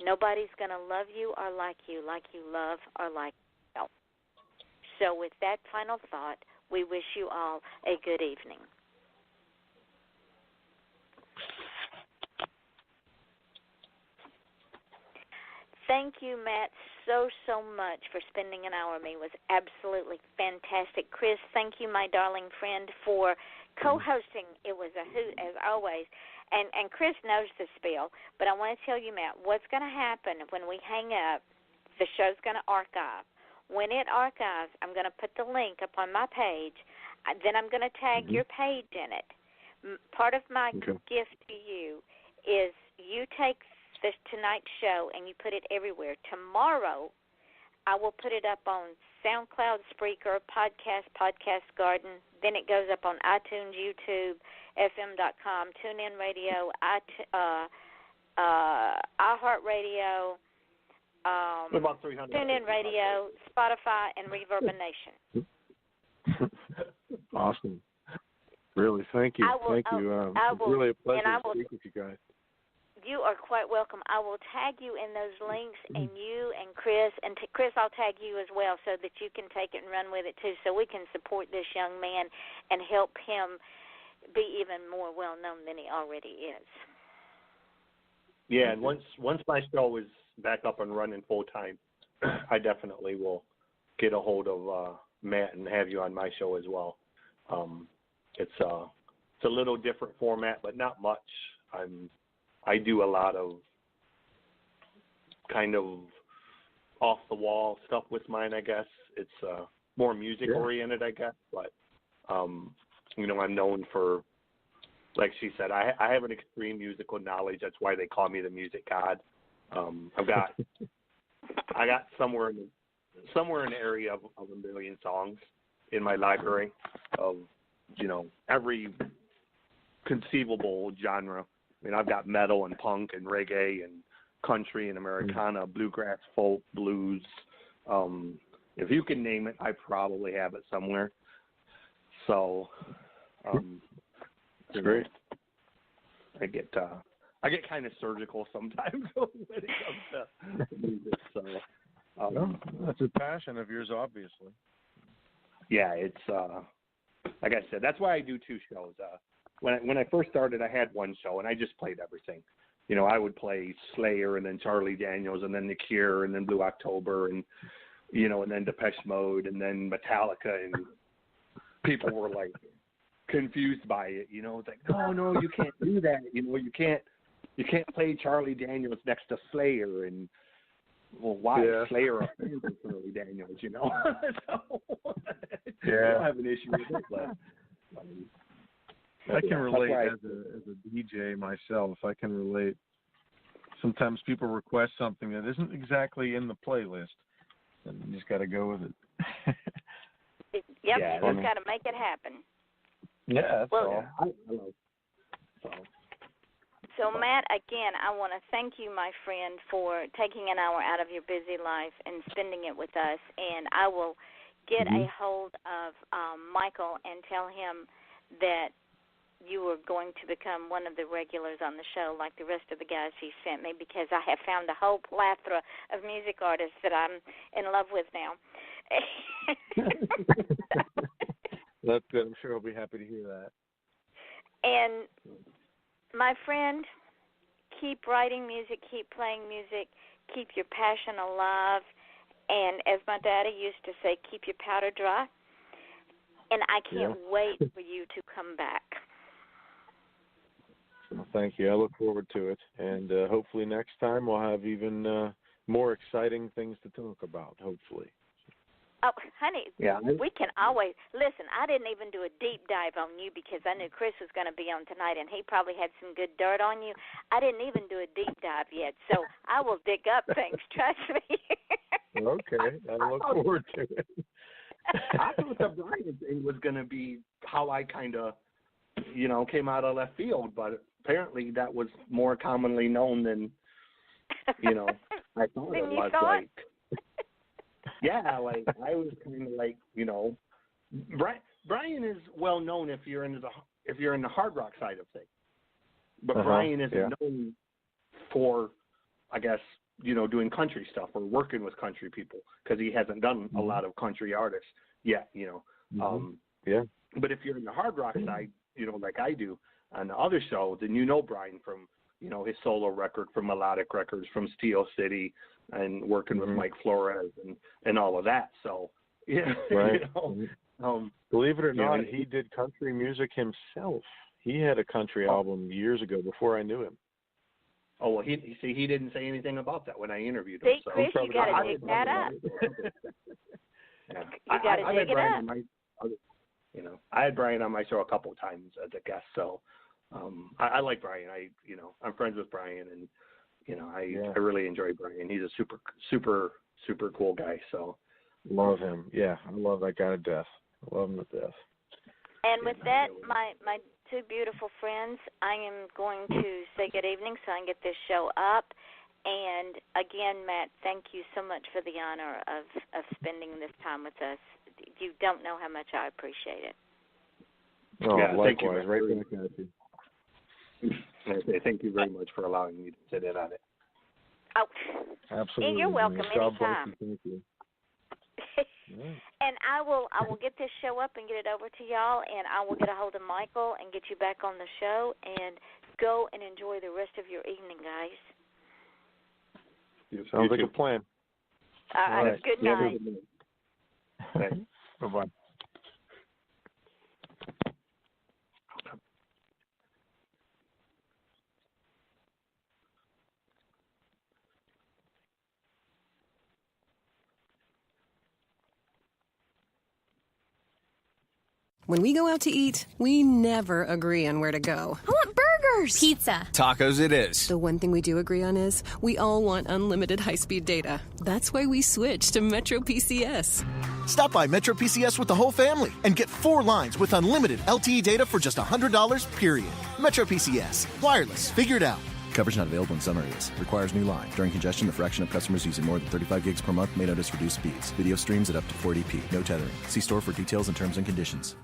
Nobody's going to love you or like you love or like yourself. So with that final thought, we wish you all a good evening. Thank you, Matt, so much for spending an hour with me. It was absolutely fantastic. Chris, thank you, my darling friend, for co-hosting. It was a hoot, as always. And Chris knows the spiel, but I want to tell you, Matt, what's going to happen when we hang up, the show's going to archive. When it archives, I'm going to put the link up on my page. Then I'm going to tag your page in it. Part of my gift to you is you take this tonight's show and you put it everywhere. Tomorrow, I will put it up on SoundCloud, Spreaker, Podcast Garden. Then it goes up on iTunes, YouTube, FM.com, TuneIn Radio, iHeartRadio, about 300. TuneIn Radio, Spotify, and Reverberation. Awesome. Really, thank you. Thank you. It's really a pleasure to speak with you guys. You are quite welcome. I will tag you in those links, and you and Chris, and Chris, I'll tag you as well so that you can take it and run with it too, so we can support this young man and help him be even more well-known than he already is. Yeah, and once my show is back up and running full-time, I definitely will get a hold of Matt and have you on my show as well. it's a little different format, but not much. I do a lot of kind of off the wall stuff with mine, I guess. It's more music oriented, I guess, but you know, I'm known for, like she said, I have an extreme musical knowledge. That's why they call me the music god. I got somewhere in the area of 1 million songs in my library of, you know, every conceivable genre. I mean, I've got metal and punk and reggae and country and Americana, bluegrass, folk, blues. If you can name it, I probably have it somewhere. So, it's great. I get kind of surgical sometimes when it comes to music. So, that's a passion of yours, obviously. Yeah, it's like I said, that's why I do 2 shows. When I first started, I had 1 show, and I just played everything. You know, I would play Slayer, and then Charlie Daniels, and then The Cure, and then Blue October, and you know, and then Depeche Mode, and then Metallica, and people were like confused by it. You know, it's like, no, you can't do that. You know, you can't play Charlie Daniels next to Slayer, and well, why Slayer up there with Charlie Daniels? You know, so I don't have an issue with it, but. I can relate as a DJ myself. I can relate. Sometimes people request something that isn't exactly in the playlist, and you just got to go with it. You just got to make it happen. Yeah, that's all. So, Matt, again, I want to thank you, my friend, for taking an hour out of your busy life and spending it with us. And I will get a hold of Michael and tell him that you were going to become one of the regulars on the show like the rest of the guys he sent me, because I have found a whole plethora of music artists that I'm in love with now. That's good. I'm sure he'll be happy to hear that. And, my friend, keep writing music, keep playing music, keep your passion alive, and as my daddy used to say, keep your powder dry. And I can't wait for you to come back. Well, thank you. I look forward to it. And hopefully next time we'll have even more exciting things to talk about, hopefully. Oh, honey, we can always – listen, I didn't even do a deep dive on you because I knew Chris was going to be on tonight, and he probably had some good dirt on you. I didn't even do a deep dive yet, so I will dig up things. Trust me. Okay. I look forward to it. I thought the Bryan thing was going to be how I kind of, you know, came out of left field, but apparently that was more commonly known than, you know, I thought it was. Like, yeah, like I was kind of like, you know, Bryan is well known if you're in the hard rock side of things, but Bryan isn't known for, I guess, you know, doing country stuff or working with country people because he hasn't done a lot of country artists yet, you know. But if you're in the hard rock side, you know, like I do on the other show, then you know Bryan from, you know, his solo record, from Melodic Records, from Steel City, and working with Mike Flores and all of that. So, yeah, right. You know, believe it or not, he did country music himself. He had a country album years ago before I knew him. Oh, well, he didn't say anything about that when I interviewed him. See, so Chris, you got to dig that up. You got to dig it up. You know, I had Bryan on my show a couple of times as a guest, so I like Bryan. I'm friends with Bryan, and you know, I really enjoy Bryan. He's a super cool guy. So love him. Yeah, I love that guy to death. I love him to death. And with that, my two beautiful friends, I am going to say good evening so I can get this show up. And again, Matt, thank you so much for the honor of spending this time with us. You don't know how much I appreciate it. Oh, likewise. Thank you. Right back at you. Thank you very much for allowing me to sit in on it. Oh, absolutely. And you're welcome God anytime. Thank you. And I will get this show up and get it over to y'all, and I will get a hold of Michael and get you back on the show, and go and enjoy the rest of your evening, guys. Sounds like a plan. All right. Good night. Thanks. Bye-bye. When we go out to eat, we never agree on where to go. I want burgers! Pizza. Tacos it is. The one thing we do agree on is we all want unlimited high-speed data. That's why we switched to Metro PCS. Stop by Metro PCS with the whole family and get 4 lines with unlimited LTE data for just $100, period. Metro PCS. Wireless. Figured out. Coverage not available in some areas. Requires new line. During congestion, the fraction of customers using more than 35 gigs per month may notice reduced speeds. Video streams at up to 480p. No tethering. See store for details and terms and conditions.